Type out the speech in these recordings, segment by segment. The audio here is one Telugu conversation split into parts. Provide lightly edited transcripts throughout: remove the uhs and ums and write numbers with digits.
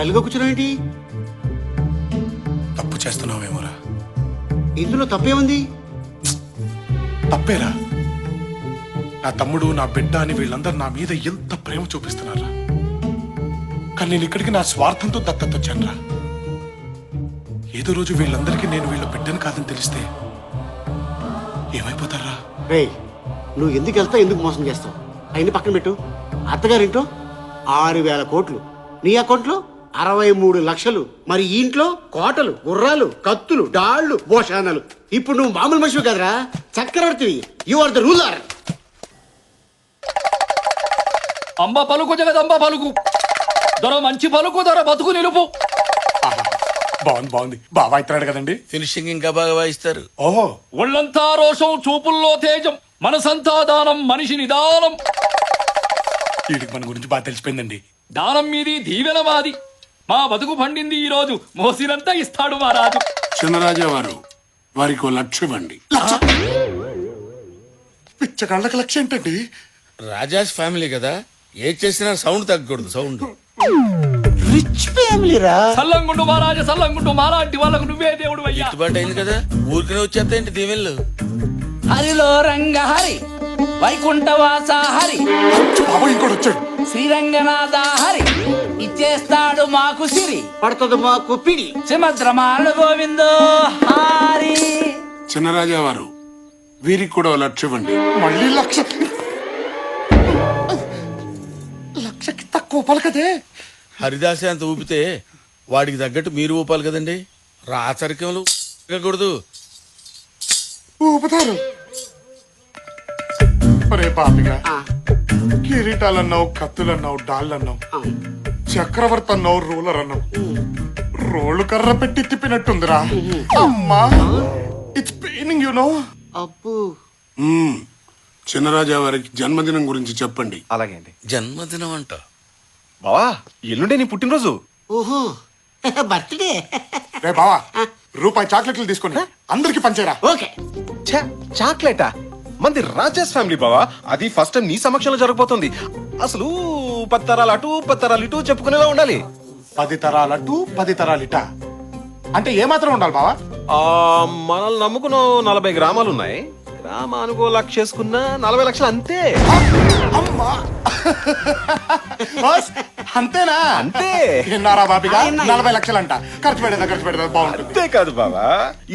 డల్గా కూర్చున్నావేంటి? తప్పు చేస్తున్నావేమోరా. ఇందులో తప్పేముంది? తప్పేరా. నా తమ్ముడు, నా బిడ్డ అని వీళ్ళందరూ నా మీద ఎంత ప్రేమ చూపిస్తున్నారా. కానీ నేను ఇక్కడికి నా స్వార్థంతో దత్తత వచ్చానురా. ఏదో రోజు వీళ్ళందరికీ నేను వీళ్ళ బిడ్డను కాదని తెలిస్తే ఏమైపోతారా? రేయ్, నువ్వు ఎందుకు వెళ్తావు, ఎందుకు మోసం చేస్తావు? అయిన పక్కన పెట్టు. అత్తగారింట్లో 6,000 కోట్లు, నీ అకౌంట్లో 63 లక్షలు, మరి ఈ ఇంట్లో కోటలు, గుర్రాలు, కత్తులు, డాళ్లు, భోషానాలు. ఇప్పుడు నువ్వు మామూలు మనిషివి కదరా, చక్రవర్తివి. You are the ruler. Amba పలుకు జగదంబ పలుకు, దొర మంచి పలుకు, దొర బతుకు నిలుపు. బాగుంది బాగుంది. బాగా ఇస్తున్నాడు కదండి. ఫినిషింగ్ ఇంకా బాగా వాయిస్తారు. ఓహో, ఒళ్ళంతా రోషం, చూపుల్లో తేజం, మనసంతా దానం, మనిషి నిదానం. వీడికి మన గురించి బాగా తెలిసిపోయిందండి. దానం మీది, దీవెన మాది. మా బతుకు పండింది ఈ రోజు, మోసినంతా ఇస్తాడు మా రాజు. చిన్నరాజా వారు, వారికి 1,00,000 ఇవ్వండి. పిచ్చగాళ్ళకి లక్ష్యం ఏంటండి? రాజాస్ ఫ్యామిలీ కదా, ఏది చేసినా సౌండ్ తగ్గకూడదు. సౌండ్ రిచ్ ఫ్యామిలీ రా. సల్లంగుండు మా రాజా, సల్లంగుండు మాలాంటి వాళ్ళకు నువ్వే దేవుడు అయ్యా. గిట్టుబాటు అయింది కదా, ఊరికనే వచ్చేస్తాయండి దీవెళ్ళు. హరిలో రంగ హరి, వైకుంఠవాస హరి, బాబు ఇంకోటి వచ్చాడు. శ్రీరంగనాథ హరి, ఇచ్చేస్తాడు మాకు సిరి, పడుతుంది మాకు పిడి. సుమద్రమాల గోవిందో హరి. చిన్నరాజా వారు, వీరికి కూడా 1,00,000 ఇవ్వండి. మళ్ళీ లక్షకి తక్కువ పలకదే. హరిదాసే అంత ఊపితే వాడికి తగ్గట్టు మీరు ఊపాలి కదండి. రాచరికములు కూడదు. ఊపుతారు. ఒరే పాపిగా, కిరీటాలన్నావు, కత్తులన్నావు, డాళ్ళన్నావు, చక్రవర్తి అన్నావు, రూలర్ అన్నావు. రోళ్ళు కర్ర పెట్టి తిప్పినట్టుందిరా. అమ్మా, ఇట్స్ పెయినింగ్ యు నో. అప్పు, చిన్నరాజా వారికి జన్మదినం గురించి చెప్పండి. అలాగే అండి. జన్మదినం అంట. బావా, ఎల్లుండే నీ పుట్టినరోజు. ఓహో, బర్త్డే. రే బావా, రూపాయి చాక్లెట్లు తీసుకొని అందరికి పంచేరా. ఓకే. ఛే, చాక్లెటా? మంది రాజేష్ ఫ్యామిలీ బావా, అది ఫస్ట్ టైం నీ సమక్షంలో జరగబోతోంది. అసలు 10 తరాలు అటు 10 తరాలు ఇటు చెప్పుకునేలా ఉండాలి. 10 తరాలటు 10 తరాలిట అంటే ఏమాత్రం ఉండాలి బావా? మనల్ని నమ్ముకున్న 40 గ్రామాలు ఉన్నాయి. గ్రామానికి 1,00,000 చేసుకున్నా 40 లక్షలు అంతే. అమ్మా, బాస్, అంతేనా? అంతే. విన్నారా బాబిగా? 40 లక్షలంట. ఖర్చు పెడదా బాగుంటుంది. అంతే కాదు బావా,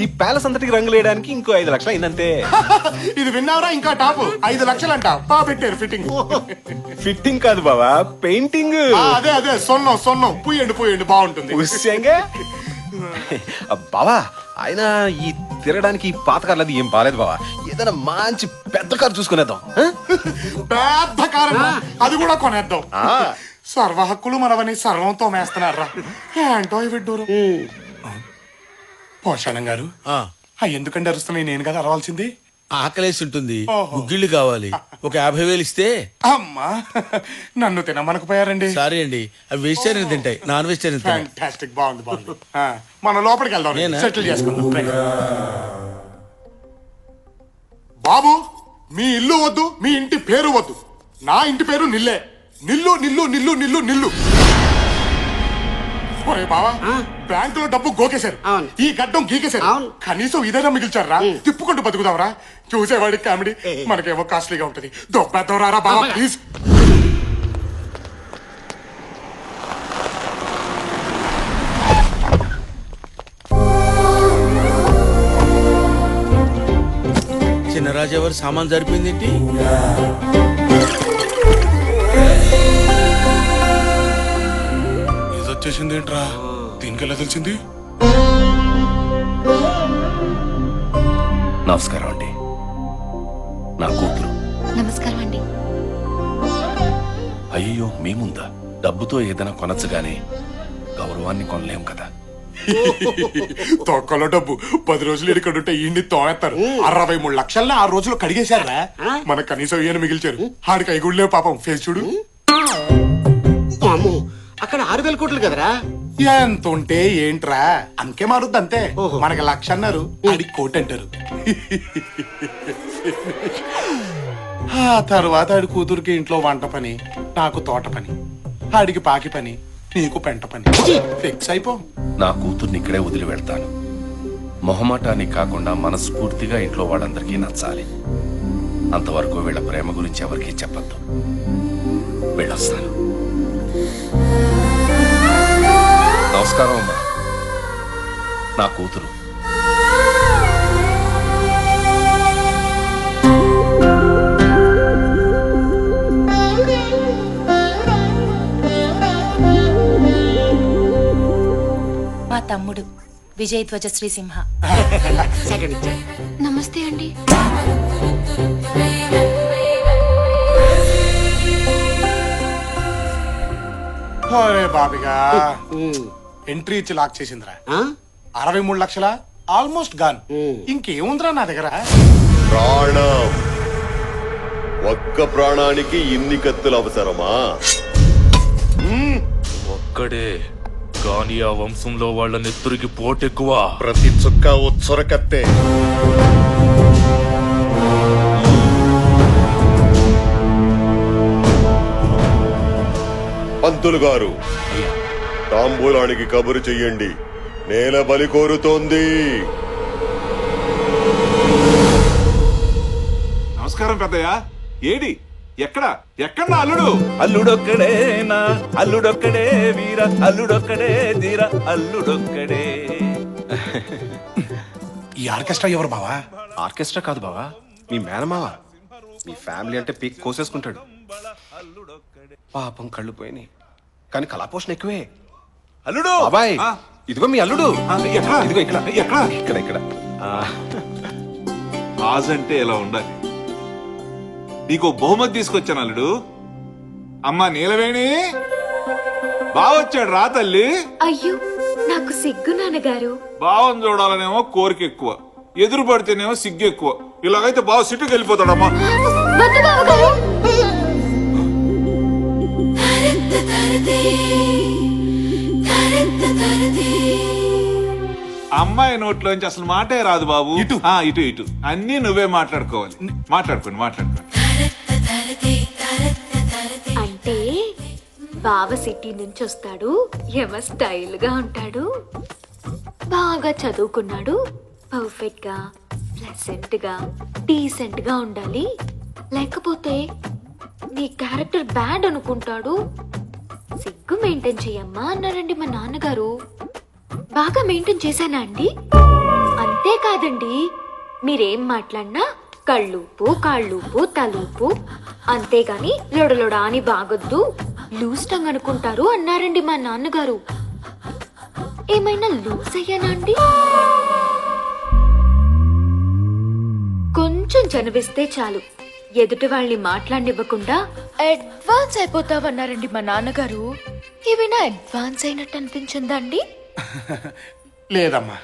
ఈ ప్యాలెస్ అంతటికి రంగులు వేయడానికి ఇంకో 5 లక్షలు అయిందంతే. ఇది విన్నారా? ఇంకా టాప్ 5 లక్షలంట. బా పెట్టారు ఫిట్టింగ్. ఫిట్టింగ్ కాదు బావా, పెయింటింగ్. అదే సొన్నం పూయండి బాగుంటుంది. ఉస్యంగా బావా, ఆయన ఈ తిరగడానికి పాత కార్లు అది ఏం బాలేదు బావా. ఏదైనా మంచి పెద్ద కారు చూసుకునేద్దాం. పెద్ద కారు, అది కూడా కొనేద్దాం. సర్వ హక్కులు మనవని సర్వంతో మేస్తున్నారా. ఏంటో విడ్డూరు. పోషాణం గారు, ఎందుకంటే అరుస్తున్నాయి? నేను కదా అరవాల్సింది. ఆకలేసి ఉంటుంది, ఓహో. గుగ్గిళ్ళు కావాలి. ఒక 50,000 ఇస్తే. అమ్మా, నన్ను తినమనకపోయారండి. సారీ అండి, అవి వెజిటేరియన్ తింటాయి, నాన్ వెజిటేరియన్ తింటాయి. ఫ్యాంటాస్టిక్, బాగుంది. మనం లోపలికి వెళ్దాం, నేనా? సెటిల్ చేసుకుందాం. రండి. బాబు, మీ ఇల్లు వద్దు, మీ ఇంటి పేరు వద్దు. నా ఇంటి పేరు నిల్లే. నిల్లు. ఒరే బావా, బ్యాంకులో డబ్బు గోకేశారు, అవును. ఈ గడ్డం గీకేశారు. అవును. కనీసం ఇదైనా మిగిల్చారా? తిప్పుకుంటూ బతుకుదావరా? చూసేవాడికి కామెడీ, మనకేమో కాస్ట్లీగా ఉంటది. దొబ్బెద్దవరారా బావా, ప్లీజ్. చిన్నరాజు ఎవరు సామాన్ జరిపింది ఏంటి? ఇది వచ్చేసింది ఏంట్రా? దీనికెలా తెలిసింది? నమస్కారం అండి, నా కూతురు. నమస్కారం అండి. అయ్యో, మీ ముందా? డబ్బుతో ఏదైనా కొనచ్చు గానీ గౌరవాన్ని కొనలేం కదా. తొక్కలో డబ్బు 10 రోజులు ఇక్కడ ఉంటే ఈయన్ని తోనేస్తారు. 63 లక్షల్ని 6 రోజులు కడిగేశారా? మనకు కనీసం ఈయన మిగిల్చారు. ఆడికి ఐగుళ్ళే పాపం. ఫేస్ చూడు. అమ్మో, అక్కడ 6,000 కోట్లు కదరా. ఎంత ఉంటే ఏంట్రా, అంకే మారుద్ది అంతే. మనకి 1,00,000 అన్నారు, ఆడికి 1,00,000 అంటారు. ఆ తర్వాత ఆడి కూతురికి ఇంట్లో వంట పని, నాకు తోట పని, ఆడికి పాకి పని, నీకు పెంట పని ఫిక్స్ అయిపో. నా కూతుర్ని ఇక్కడే వదిలి వెళ్తాను. మొహమాటానికి కాకుండా మనస్ఫూర్తిగా ఇంట్లో వాళ్ళందరికీ నచ్చాలి. అంతవరకు వీళ్ళ ప్రేమ గురించి ఎవరికీ చెప్పద్దు. వెళ్ళొస్తాను. నమస్కారం అమ్మా. నా కూతురు. మా తమ్ముడు విజయ్ ధ్వజ శ్రీసింహ. సెకండ్ ఇచ్చా. నమస్తే అండి. అరే బాబిగా ఎంట్రీ ఇచ్చి లాక్ చేసిందిరా. 63 లక్షల ఆల్మోస్ట్ గాన్. ఇంకేముందిరా నా దగ్గర? ప్రాణం. ఒక్క ప్రాణానికి ఇన్ని కత్తులు అవసరమా? ఒక్కడే కానీ ఆ వంశంలో వాళ్ళ నెత్తురికి పోటెక్కువ. ప్రతి చుక్క ఉచ్చొరకత్తే. పంతులు గారు, తాంబూలానికి కబురు చెయ్యండి. నేల బలి కోరుతోంది. నమస్కారం పెద్దయ్య. ఏడి ఎక్కడ ఎక్కడ నా అల్లుడు? అల్లుడొక్కడేనా అల్లుడొక్కడే వీర అల్లుడొక్కడే ధీర అల్లుడొక్కడే. ఈ ఆర్కెస్ట్రా ఎవరు బావా? ఆర్కెస్ట్రా కాదు బావా, మీ మేనమావ. మీ ఫ్యామిలీ అంటే పీక్ కోసేసుకుంటాడు. పాపం కళ్ళు పోయినాయి, కానీ కళాపోషణ ఎక్కువే. అల్లుడు బాబాయ్, ఆ, ఇదిగో మీ అల్లుడు. ఎక్కడ? ఇదిగో ఇక్కడ ఎక్కడ? ఇక్కడ ఇక్కడ. ఆజంటే ఎలా ఉండాలి? నీకు బహుమతి తీసుకొచ్చాను అల్లుడు. అమ్మా నీలవేణి బావొచ్చాడు రా తల్లి. అయ్యో నాకు సిగ్గు నాన్నగారు. బావం చూడాలనేమో కోరిక ఎక్కువ, ఎదురు పడితేనేమో సిగ్గు ఎక్కువ. ఇలాగైతే బావ సిట్టుకు వెళ్ళిపోతాడమ్మా. వద్దు బావగారు. అమ్మాయి నోట్లోంచి అసలు మాటే రాదు బాబు. ఇటు ఇటు ఇటు అన్ని నువ్వే మాట్లాడుకోవాలి. మాట్లాడుకోండి. అంటే బావ సిటీ నుంచి వస్తాడు, ఎమ స్టైల్ గా ఉంటాడు, బాగా చదువుకున్నాడు, పర్ఫెక్ట్ గా ప్లెసెంట్ గా డీసెంట్ గా ఉండాలి. లేకపోతే నీ క్యారెక్టర్ బ్యాడ్ అనుకుంటాడు. సిగ్గు మెయింటైన్ చెయ్యమ్మా అన్నారండి మా నాన్నగారు. బాగా మెయింటైన్ చేశానా అండి? అంతేకాదండి, మీరేం మాట్లాడినా కళ్ళూపు కాళ్ళూపు తలూపు, అంతేగాని లొడలొడ అని బాగొద్దు, లూజ్ టంగ్ అనుకుంటారు అన్నారండి మా నాన్నగారు. ఏమైనా లూజ్ అయ్యానా అండి? కొంచెం చనివిస్తే చాలు ఎదుటి వాళ్ళని మాట్లాడినివ్వకుండా అడ్వాన్స్ అయిపోతావన్నారండి మా నాన్నగారు. ఏమైనా అడ్వాన్స్ అయినట్టు అనిపించిందా అండి? లేదమ్మా.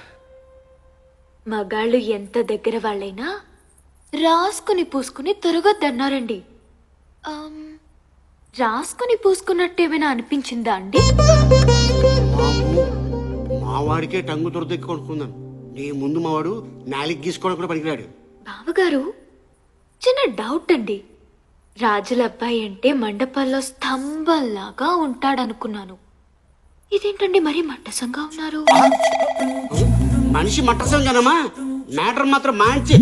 మగాళ్ళు ఎంత దగ్గర వాళ్ళైనా రాసుకుని పూసుకుని తిరగొద్దన్నారండి. రాసుకుని పూసుకున్నట్టు ఏమైనా అనిపించిందా అండి? మావాడికే టంగు దొరదెక్కి కొనుక్కుందాం. నీ ముందు మావాడు నాలికి గీసుకోవడం కూడా పనికిరాడు. బావగారు, చిన్న డౌట్ అండి. రాజుల అబ్బాయి అంటే మండపాల్లో స్తంభంలాగా ఉంటాడనుకున్నాను. ఇదేంటండి మరీ మట్టసంగా ఉన్నారు? మనిషి మట్టసం కదమ్మా, మ్యాటర్ మాత్రం మంచి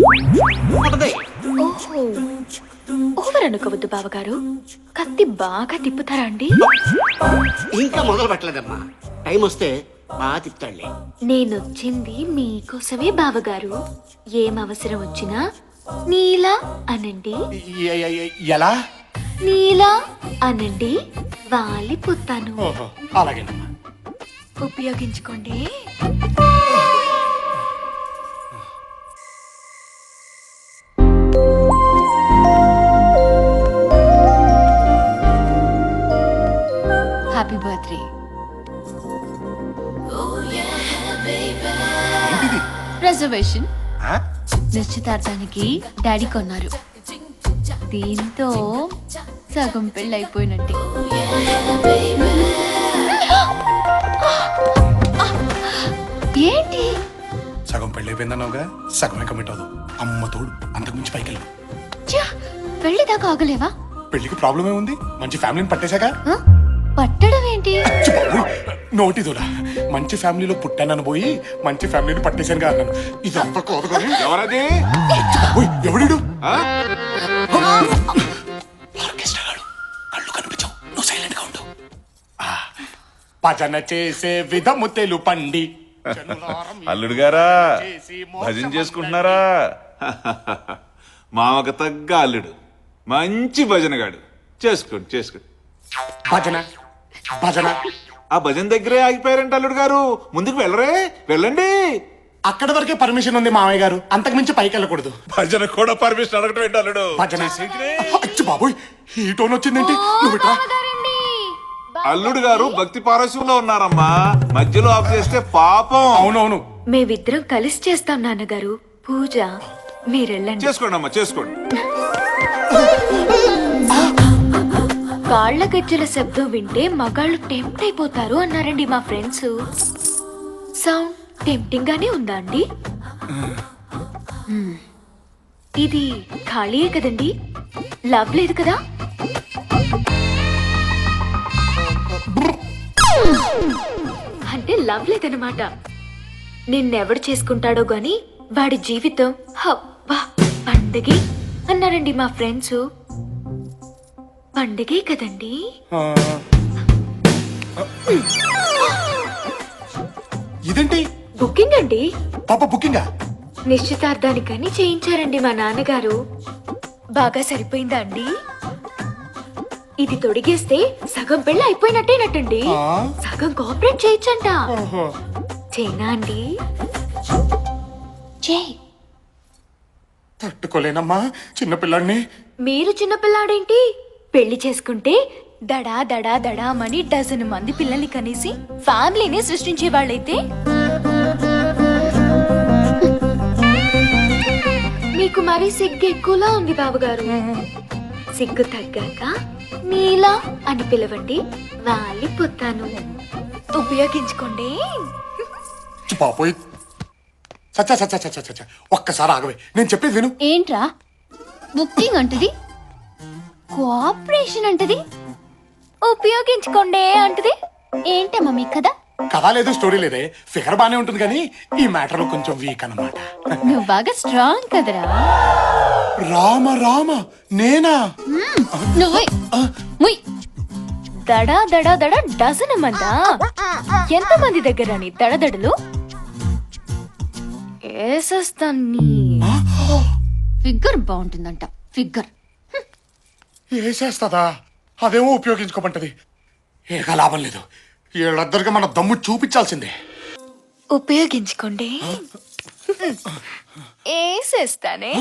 ఉంటది. ఓహో, ఓవర్ అనుకోవద్దు బావగారు. కత్తి బాగా తిప్పుతారా అండి? ఇంకా మొదలు పెట్టలేదమ్మా, టైం వస్తే బాగా తిప్పుతాడులే. నేనొచ్చింది మీకోసమే బావగారు. ఏం అవసరం వచ్చినా నీలా అనండి. ఎలా? నీలా అనండి, వాలిపోతాను. ఓహో, అలాగేనమ్మా. ఉపయోగించుకోండి. Happy birthday. రిజర్వేషన్ నిశ్చితార్థానికి డాడీ కొన్నారు. దీంతో సగం పెళ్ళి అయిపోయినట్టే. ఏంటి సగం పెళ్ళైపోయిందన్నావుగా, సగమే కమిట్ అవ్వదు. అమ్మ తోడు అంతకు మించి పైకి వెళ్ళు. పెళ్లి దాకా ఆగలేవా? పెళ్లికి ప్రాబ్లం ఏముంది? మంచి ఫ్యామిలీని పట్టేశాక. పట్టడం ఏంటి? నోటిదురా మంచి ఫ్యామిలీలో పుట్టానని పోయి మంచి ఫ్యామిలీని పట్టేశాను అన్నాను. ఇది అంత కోదుకొని ఎవరది ఎవడు ఆ? కళ్ళు కనిపించవు, నువ్వు సైలెంట్ గా ఉండు. భజన చేసే విధము తెలుపండి. అల్లుడు గారా భజన చేసుకుంటున్నారా? మామకు తగ్గ అల్లుడు, మంచి భజనగాడు. చేసుకోండి చేసుకోండి. భజన భజన ఆ భజన దగ్గరే ఆగిపోయారంట అల్లుడు గారు, ముందుకు వెళ్ళరే, వెళ్ళండి. అక్కడ వరకే పర్మిషన్ ఉంది మామయ్య గారు, అంతకు మించి పైకి వెళ్ళకూడదు. భజన కూడా పర్మిషన్ అడగటం ఏంటి అల్లుడు? భజన అచ్చి బాబోయ్, ఈ టోన్ వచ్చిందేంటి? నువ్వు ఇట్రా. అల్లుడు గారు భక్తి పారస్యంలో ఉన్నారమ్మా, మధ్యలో ఆఫ్ చేస్తే పాపం. అవునవును, మేమిద్దరం కలిసి చేస్తాం నాన్నగారు పూజ. మీరెళ్ళండి. చేసుకోండి అమ్మా చేసుకోండి. కాళ్ళ గజ్జల శబ్దం వింటే మగాళ్ళు టెంప్ట్ అయిపోతారు అన్నారండి మా ఫ్రెండ్స్. సౌండ్ టెంప్టింగ్ గానే ఉందా అండి? ఇది ఖాళీయే కదండి, లవ్ లేదు కదా? అంటే లవ్ లేదన్నమాట. నిన్నెవడు చేసుకుంటాడో గాని వాడి జీవితం హబ్బా పండగే అన్నారండి మా ఫ్రెండ్స్. పండగే కదండి. ఇదేంటి? బుకింగ్ అండి. పాప బుకింగా? నిశ్చితార్థానికని చేయించారండి మా నాన్నగారు. బాగా సరిపోయిందా అండి? ఇది తొడిగేస్తే సగం పెళ్ళి అయిపోయినట్టేనట్టండి. సగం కోఆపరేట్ చేయొచ్చంట. చేనా అండి? చేయి. తట్టుకోలేనమ్మా చిన్నపిల్లాడిని. మీరు చిన్నపిల్లాడేంటి? పెళ్లి చేసుకుంటే దడా దడా దడామని డజన్ మంది పిల్లల్ని కనేసి ఫ్యామిలీని సృష్టించే వాళ్ళైతే మీకు మరీ సిగ్గు ఎక్కువలా ఉంది బాబుగారు. సిగ్గు తగ్గాక నీలా అని పిలవండి, వాలిపోతాను. ఉపయోగించుకోండి. పాపోయ్ సచ్చా సచ్చా సచ్చా సచ్చా, ఒక్కసారి ఆగవే, నేను చెప్పేది విను. ఏంట్రా బుకింగ్ అంటది, కోఆపరేషన్ అంటది, ఉపయోగించుకోండి అంటది. ఏంటమ్మా మీ కదా? కథ లేదు, స్టోరీ లేదే, ఫిగర్ బానే ఉంటుంది కానీ ఈ మ్యాటర్ లో కొంచెం వీక్ అన్నమాట. నువ్వు బాగా స్ట్రాంగ్ కదరా. రామ రామ, నేనా? నువ్వే దడా దడా దడా డజన్ మందా? ఎంతమంది దగ్గర నీ దడదడలు ఏసేస్తాన్ని. Figure బాగుంటుందంట, figure ఏసేస్తదా? అదేమో ఉపయోగించుకోమంటది. ఏక లాభం లేదు, వీళ్ళిద్దరికి మన దమ్ము చూపించాల్సిందే. ఉపయోగించుకోండి. ఏసేస్తానే.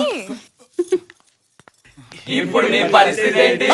ఇప్పుడు నీ పరిస్థితి ఏంటి?